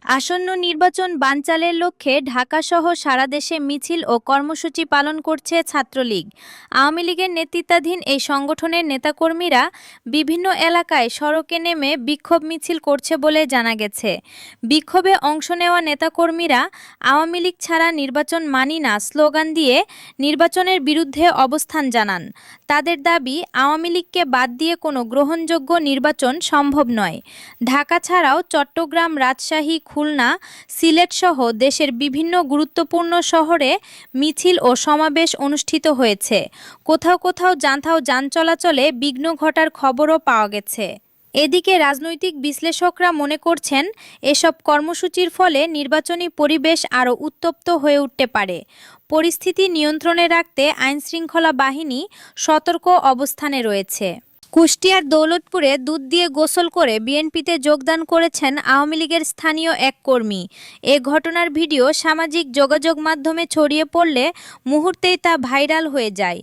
আসন্ন নির্বাচন বানচালের লক্ষ্যে ঢাকাসহ সারা দেশে মিছিল ও কর্মসূচি পালন করছে ছাত্রলীগ। আওয়ামী লীগের নেতৃত্বাধীন এই সংগঠনের নেতাকর্মীরা বিভিন্ন এলাকায় সড়কে নেমে বিক্ষোভ মিছিল করছে বলে জানা গেছে। বিক্ষোভে অংশ নেওয়া নেতাকর্মীরা আওয়ামী লীগ ছাড়া নির্বাচন মানি না স্লোগান দিয়ে নির্বাচনের বিরুদ্ধে অবস্থান জানান। তাদের দাবি, আওয়ামী লীগকে বাদ দিয়ে কোনো গ্রহণযোগ্য নির্বাচন সম্ভব নয়। ঢাকা ছাড়াও চট্টগ্রাম, রাজশাহী, খুলনা, সিলেটসহ দেশের বিভিন্ন গুরুত্বপূর্ণ শহরে মিছিল ও সমাবেশ অনুষ্ঠিত হয়েছে। কোথাও কোথাও যান চলাচলে বিঘ্ন ঘটার খবরও পাওয়া গেছে। এদিকে রাজনৈতিক বিশ্লেষকরা মনে করছেন, এসব কর্মসূচির ফলে নির্বাচনী পরিবেশ আরও উত্তপ্ত হয়ে উঠতে পারে। পরিস্থিতি নিয়ন্ত্রণে রাখতে আইনশৃঙ্খলা বাহিনী সতর্ক অবস্থানে রয়েছে। কুষ্টিয়ার দৌলতপুরে দুধ দিয়ে গোসল করে বিএনপিতে যোগদান করেছেন আওয়ামী লীগের স্থানীয় এক কর্মী। এ ঘটনার ভিডিও সামাজিক যোগাযোগ মাধ্যমে ছড়িয়ে পড়লে মুহূর্তেই তা ভাইরাল হয়ে যায়।